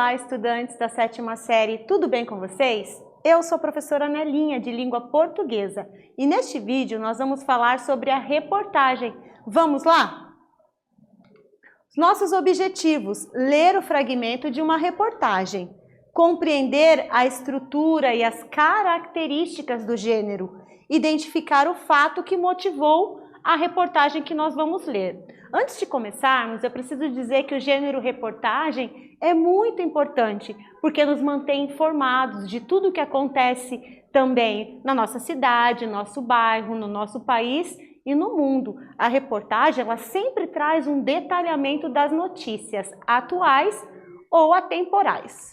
Olá, estudantes da 7ª série, tudo bem com vocês? Eu sou a professora Nelinha, de língua portuguesa, e neste vídeo nós vamos falar sobre a reportagem. Vamos lá? Nossos objetivos: ler o fragmento de uma reportagem, compreender a estrutura e as características do gênero, identificar o fato que motivou a reportagem que nós vamos ler. Antes de começarmos, eu preciso dizer que o gênero reportagem é muito importante, porque nos mantém informados de tudo o que acontece também na nossa cidade, no nosso bairro, no nosso país e no mundo. A reportagem, ela sempre traz um detalhamento das notícias atuais ou atemporais.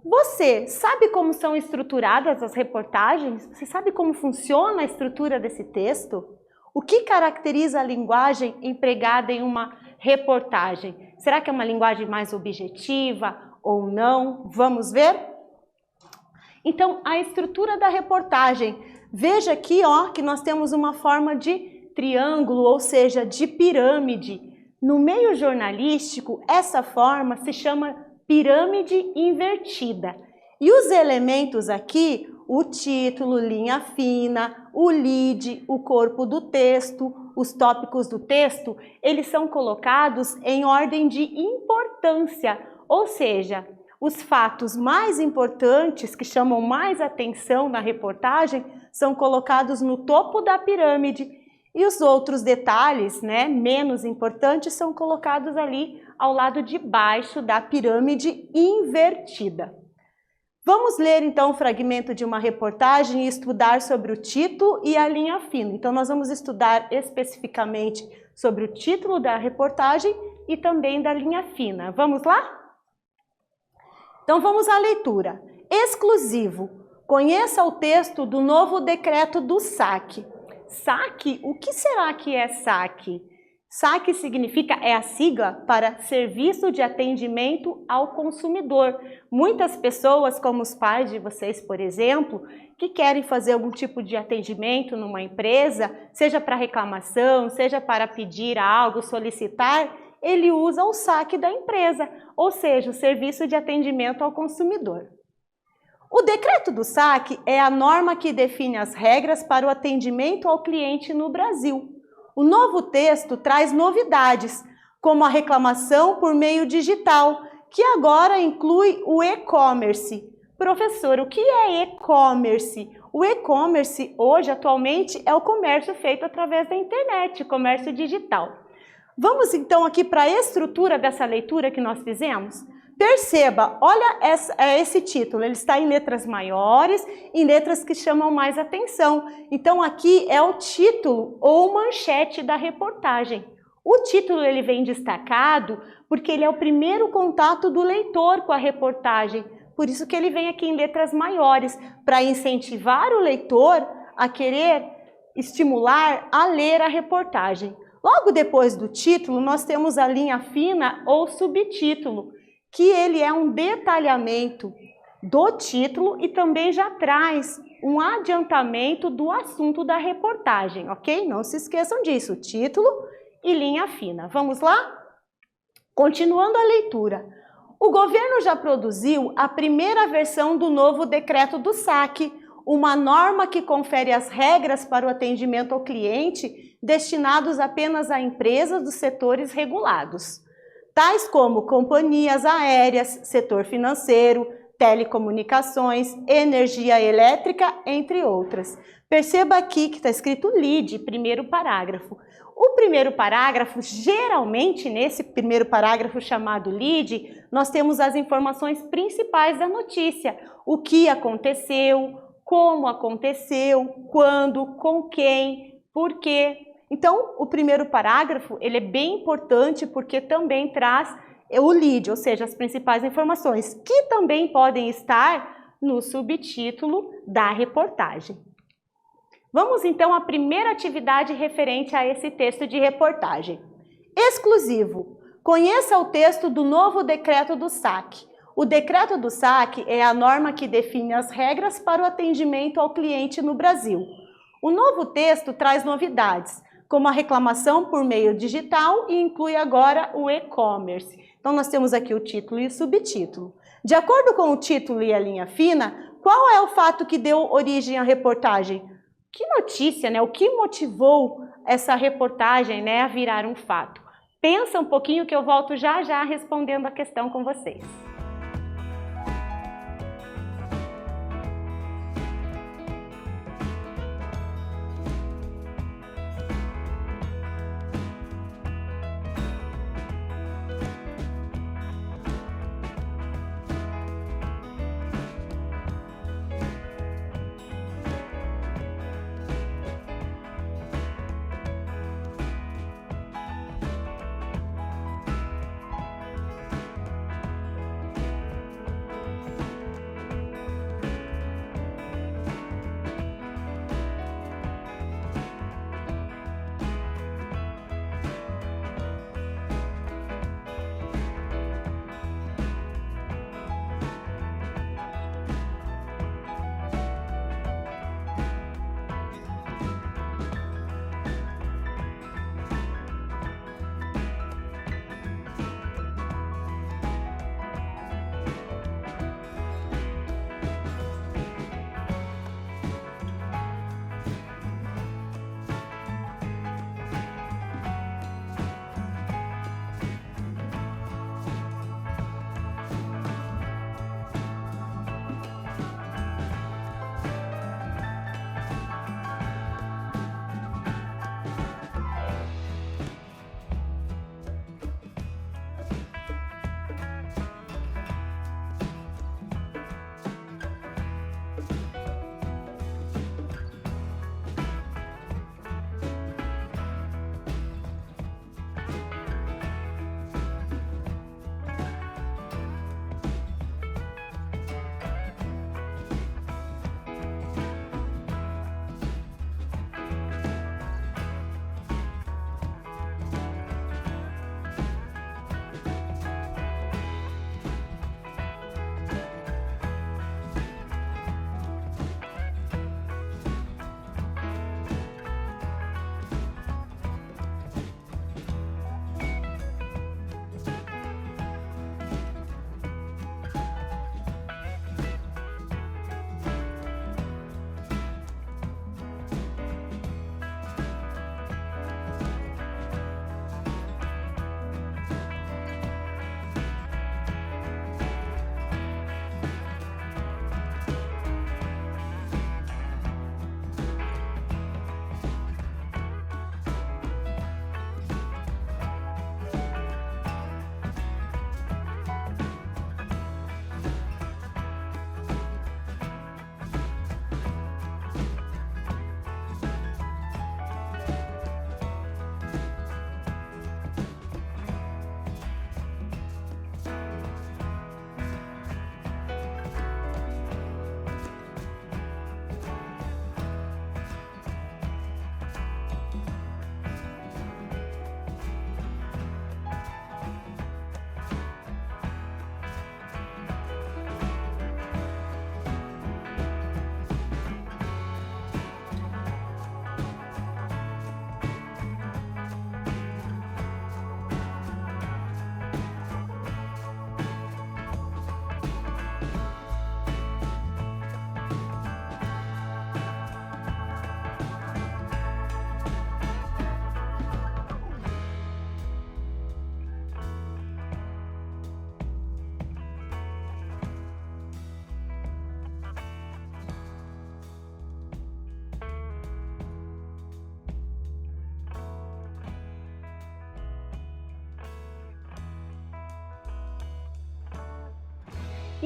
Você sabe como são estruturadas as reportagens? Você sabe como funciona a estrutura desse texto? O que caracteriza a linguagem empregada em uma reportagem? Será que é uma linguagem mais objetiva ou não? Vamos ver? Então, a estrutura da reportagem. Veja aqui, ó, que nós temos uma forma de triângulo, ou seja, de pirâmide. No meio jornalístico, essa forma se chama pirâmide invertida. E os elementos aqui, o título, linha fina, o lead, o corpo do texto, os tópicos do texto, eles são colocados em ordem de importância, ou seja, os fatos mais importantes, que chamam mais atenção na reportagem, são colocados no topo da pirâmide e os outros detalhes, menos importantes, são colocados ali ao lado de baixo da pirâmide invertida. Vamos ler então o fragmento de uma reportagem e estudar sobre o título e a linha fina. Então nós vamos estudar especificamente sobre o título da reportagem e também da linha fina. Vamos lá? Então vamos à leitura. Exclusivo. Conheça o texto do novo decreto do SAC. SAC? O que será que é SAC? SAC significa, é a sigla para Serviço de Atendimento ao Consumidor. Muitas pessoas, como os pais de vocês, por exemplo, que querem fazer algum tipo de atendimento numa empresa, seja para reclamação, seja para pedir algo, solicitar, ele usa o SAC da empresa, ou seja, o Serviço de Atendimento ao Consumidor. O decreto do SAC é a norma que define as regras para o atendimento ao cliente no Brasil. O novo texto traz novidades, como a reclamação por meio digital, que agora inclui o e-commerce. Professor, o que é e-commerce? O e-commerce, hoje, atualmente, é o comércio feito através da internet, comércio digital. Vamos, então, aqui para a estrutura dessa leitura que nós fizemos? Perceba, olha esse título, ele está em letras maiores, em letras que chamam mais atenção. Então aqui é o título ou manchete da reportagem. O título ele vem destacado porque ele é o primeiro contato do leitor com a reportagem. Por isso que ele vem aqui em letras maiores, para incentivar o leitor a querer estimular a ler a reportagem. Logo depois do título, nós temos a linha fina ou subtítulo, que ele é um detalhamento do título e também já traz um adiantamento do assunto da reportagem, ok? Não se esqueçam disso, título e linha fina. Vamos lá? Continuando a leitura. O governo já produziu a primeira versão do novo decreto do SAC, uma norma que confere as regras para o atendimento ao cliente destinados apenas a empresas dos setores regulados, tais como companhias aéreas, setor financeiro, telecomunicações, energia elétrica, entre outras. Perceba aqui que está escrito lead, primeiro parágrafo. O primeiro parágrafo, geralmente nesse primeiro parágrafo chamado lead, nós temos as informações principais da notícia. O que aconteceu, como aconteceu, quando, com quem, por quê. Então, o primeiro parágrafo ele é bem importante porque também traz o lead, ou seja, as principais informações, que também podem estar no subtítulo da reportagem. Vamos então à primeira atividade referente a esse texto de reportagem. Exclusivo. Conheça o texto do novo decreto do SAC. O decreto do SAC é a norma que define as regras para o atendimento ao cliente no Brasil. O novo texto traz novidades, como a reclamação por meio digital e inclui agora o e-commerce. Então, nós temos aqui o título e o subtítulo. De acordo com o título e a linha fina, qual é o fato que deu origem à reportagem? Que notícia, né? O que motivou essa reportagem, né, a virar um fato? Pensa um pouquinho que eu volto já já respondendo a questão com vocês.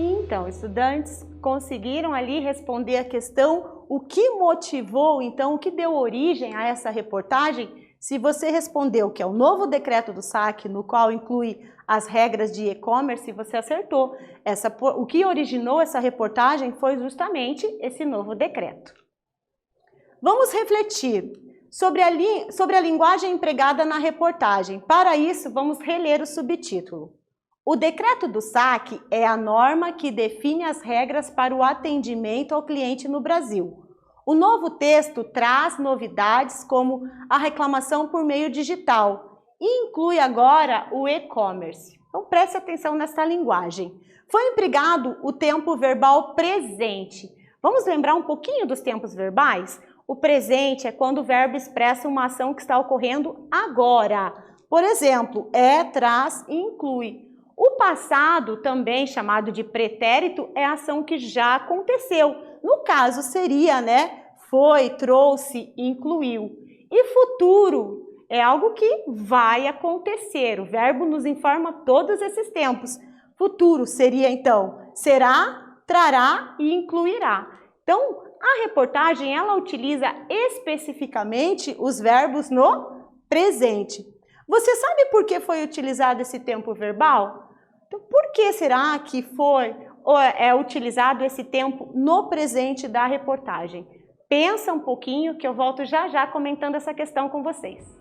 Então, estudantes conseguiram ali responder a questão, o que motivou, então, o que deu origem a essa reportagem? Se você respondeu que é o novo decreto do SAC, no qual inclui as regras de e-commerce, você acertou. O que originou essa reportagem foi justamente esse novo decreto. Vamos refletir sobre a linguagem empregada na reportagem. Para isso, vamos reler o subtítulo. O decreto do SAC é a norma que define as regras para o atendimento ao cliente no Brasil. O novo texto traz novidades como a reclamação por meio digital e inclui agora o e-commerce. Então preste atenção nessa linguagem. Foi empregado o tempo verbal presente. Vamos lembrar um pouquinho dos tempos verbais? O presente é quando o verbo expressa uma ação que está ocorrendo agora. Por exemplo, é, traz e inclui. O passado, também chamado de pretérito, é a ação que já aconteceu. No caso, seria, né? Foi, trouxe, incluiu. E futuro é algo que vai acontecer. O verbo nos informa todos esses tempos. Futuro seria, então, será, trará e incluirá. Então, a reportagem, ela utiliza especificamente os verbos no presente. Você sabe por que foi utilizado esse tempo verbal? Então, por que será que é utilizado esse tempo no presente da reportagem? Pensa um pouquinho que eu volto já já comentando essa questão com vocês.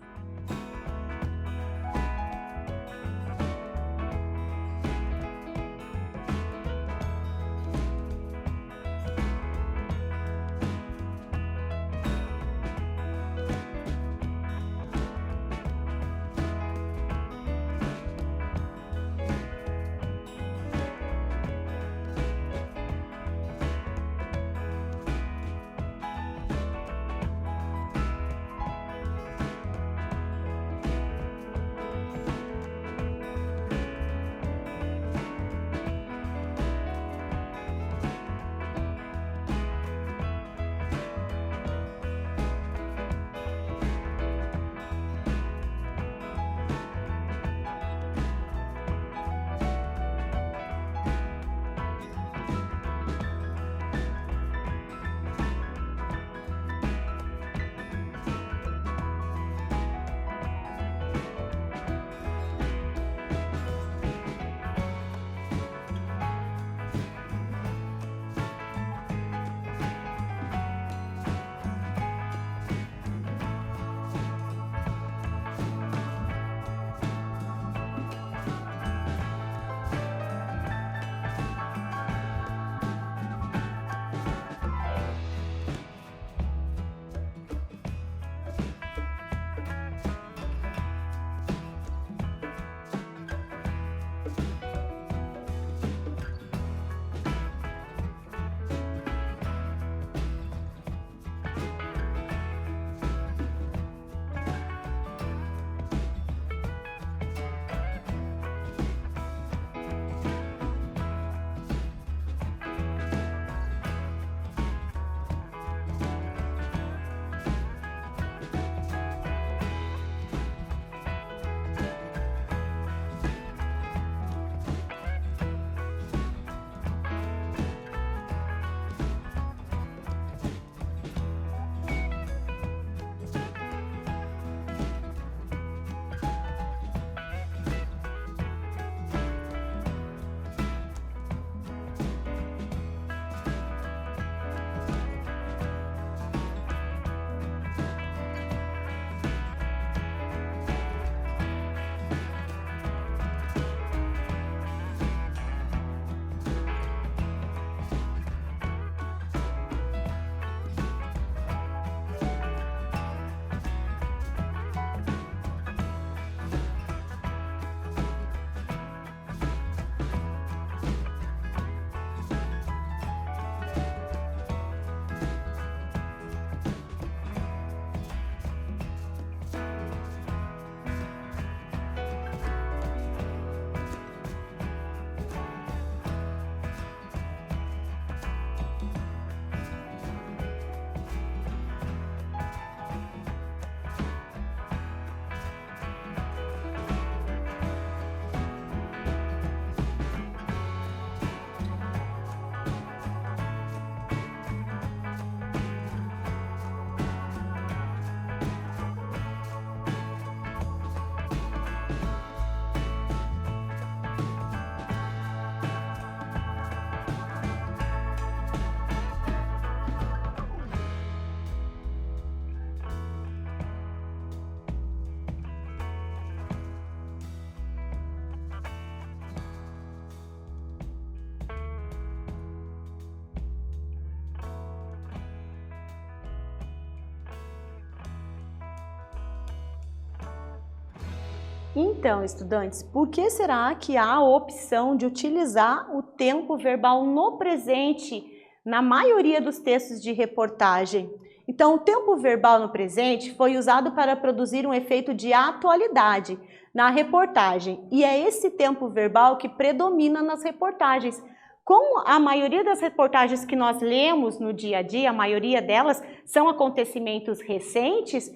Então, estudantes, por que será que há a opção de utilizar o tempo verbal no presente na maioria dos textos de reportagem? Então, o tempo verbal no presente foi usado para produzir um efeito de atualidade na reportagem, e é esse tempo verbal que predomina nas reportagens. Como a maioria das reportagens que nós lemos no dia a dia, a maioria delas são acontecimentos recentes,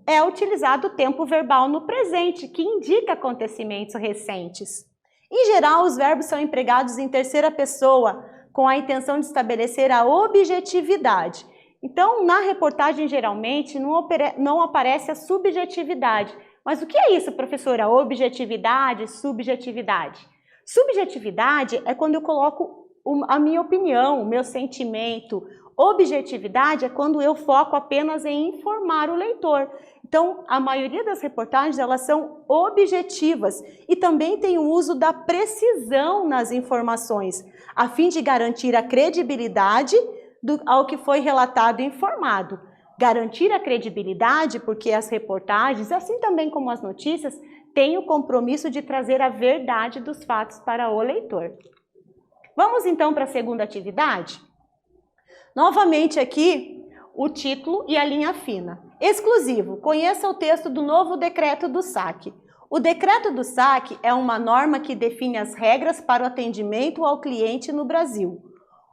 é utilizado o tempo verbal no presente, que indica acontecimentos recentes. Em geral, os verbos são empregados em terceira pessoa, com a intenção de estabelecer a objetividade. Então, na reportagem, geralmente, não aparece a subjetividade. Mas o que é isso, professora? Objetividade, subjetividade? Subjetividade é quando eu coloco a minha opinião, o meu sentimento. Objetividade é quando eu foco apenas em informar o leitor. Então, a maioria das reportagens, elas são objetivas e também tem o uso da precisão nas informações, a fim de garantir a credibilidade ao que foi relatado e informado. Garantir a credibilidade porque as reportagens, assim também como as notícias, têm o compromisso de trazer a verdade dos fatos para o leitor. Vamos então para a segunda atividade? Novamente aqui, o título e a linha fina. Exclusivo, conheça o texto do novo decreto do SAC. O decreto do SAC é uma norma que define as regras para o atendimento ao cliente no Brasil.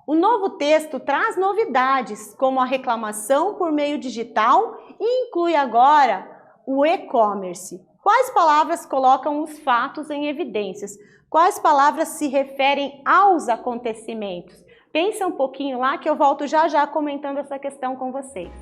O novo texto traz novidades, como a reclamação por meio digital e inclui agora o e-commerce. Quais palavras colocam os fatos em evidências? Quais palavras se referem aos acontecimentos? Pensa um pouquinho lá que eu volto já já comentando essa questão com vocês.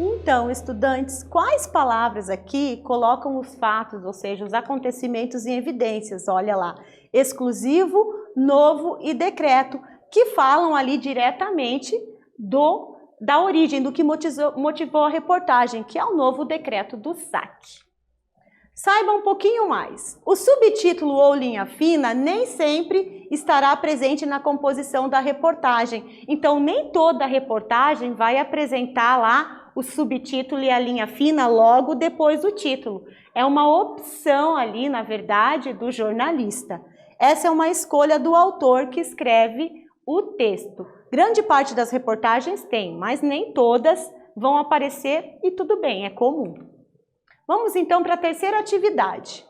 Então, estudantes, quais palavras aqui colocam os fatos, ou seja, os acontecimentos em evidências? Olha lá, exclusivo, novo e decreto, que falam ali diretamente da origem, do que motivou a reportagem, que é o novo decreto do SAC. Saiba um pouquinho mais. O subtítulo ou linha fina nem sempre estará presente na composição da reportagem. Então, nem toda reportagem vai apresentar lá o subtítulo e a linha fina logo depois do título. É uma opção ali, na verdade, do jornalista. Essa é uma escolha do autor que escreve o texto. Grande parte das reportagens tem, mas nem todas vão aparecer e tudo bem, é comum. Vamos então para a terceira atividade.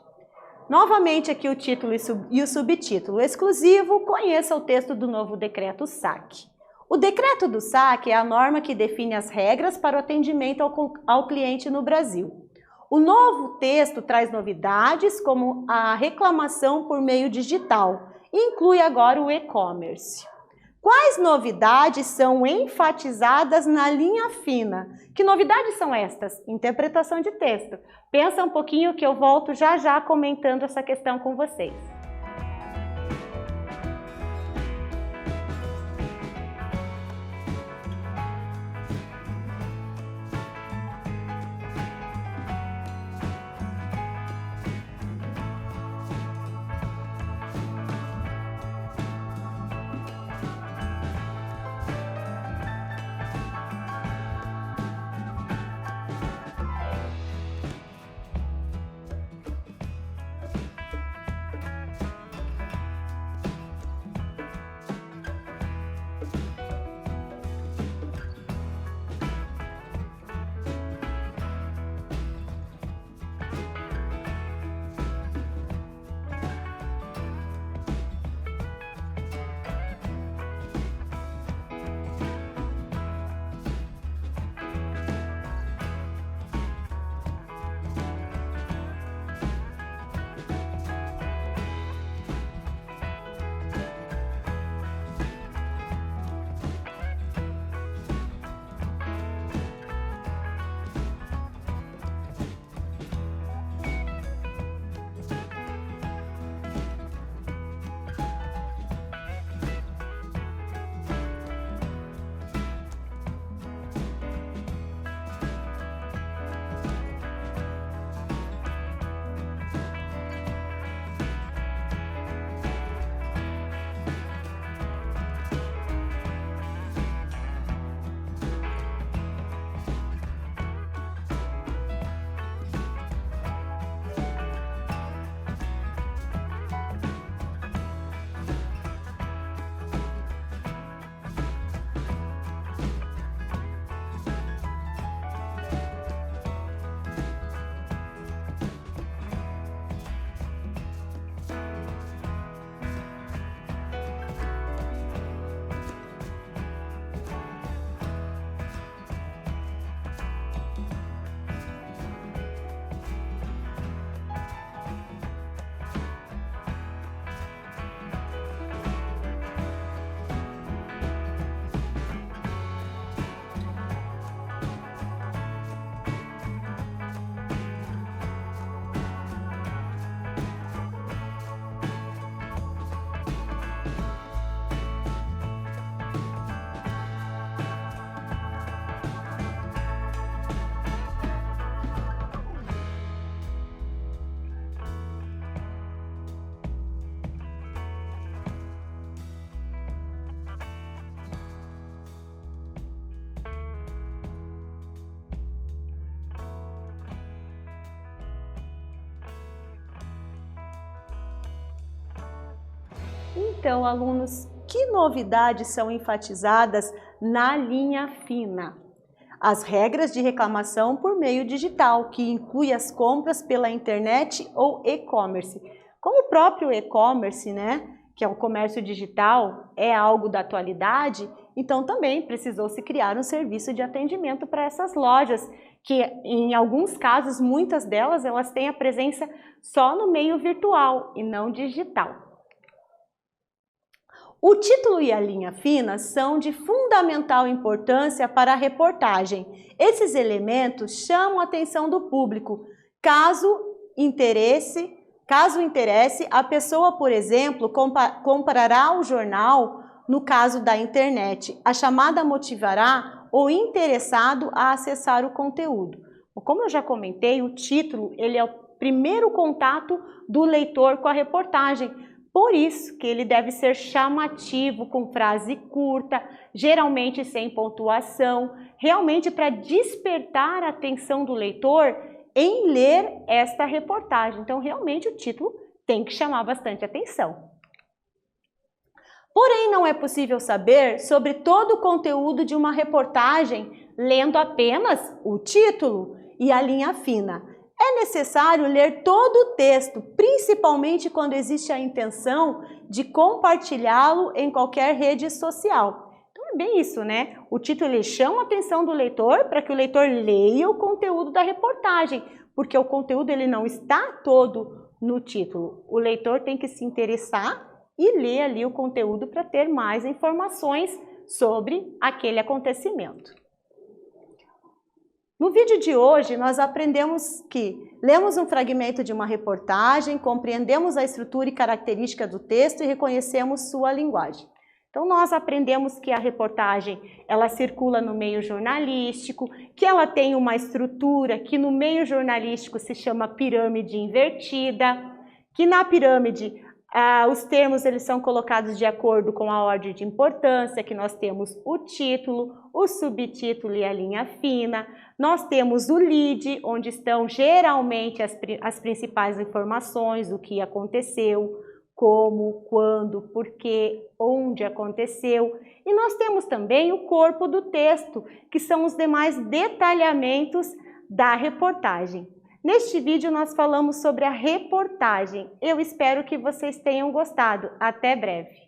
Novamente aqui o título e o subtítulo. Exclusivo, conheça o texto do novo decreto SAC. O decreto do SAC é a norma que define as regras para o atendimento ao cliente no Brasil. O novo texto traz novidades como a reclamação por meio digital e inclui agora o e-commerce. Quais novidades são enfatizadas na linha fina? Que novidades são estas? Interpretação de texto. Pensa um pouquinho que eu volto já comentando essa questão com vocês. Então, alunos, que novidades são enfatizadas na linha fina? As regras de reclamação por meio digital, que inclui as compras pela internet ou e-commerce. Como o próprio e-commerce, né, que é o comércio digital, é algo da atualidade, então também precisou se criar um serviço de atendimento para essas lojas, que em alguns casos, muitas delas, elas têm a presença só no meio virtual e não digital. O título e a linha fina são de fundamental importância para a reportagem. Esses elementos chamam a atenção do público. Caso interesse, a pessoa, por exemplo, comprará o jornal, no caso da internet. A chamada motivará o interessado a acessar o conteúdo. Como eu já comentei, o título ele é o primeiro contato do leitor com a reportagem. Por isso que ele deve ser chamativo, com frase curta, geralmente sem pontuação, realmente para despertar a atenção do leitor em ler esta reportagem. Então, realmente, o título tem que chamar bastante atenção. Porém, não é possível saber sobre todo o conteúdo de uma reportagem lendo apenas o título e a linha fina. É necessário ler todo o texto, principalmente quando existe a intenção de compartilhá-lo em qualquer rede social. Então é bem isso, né? O título ele chama a atenção do leitor para que o leitor leia o conteúdo da reportagem, porque o conteúdo ele não está todo no título. O leitor tem que se interessar e ler ali o conteúdo para ter mais informações sobre aquele acontecimento. No vídeo de hoje, nós aprendemos que lemos um fragmento de uma reportagem, compreendemos a estrutura e característica do texto e reconhecemos sua linguagem. Então, nós aprendemos que a reportagem, ela circula no meio jornalístico, que ela tem uma estrutura que no meio jornalístico se chama pirâmide invertida, que na pirâmide os termos eles são colocados de acordo com a ordem de importância, que nós temos o título, o subtítulo e a linha fina. Nós temos o lead, onde estão geralmente as principais informações, o que aconteceu, como, quando, porquê, onde aconteceu. E nós temos também o corpo do texto, que são os demais detalhamentos da reportagem. Neste vídeo nós falamos sobre a reportagem. Eu espero que vocês tenham gostado. Até breve!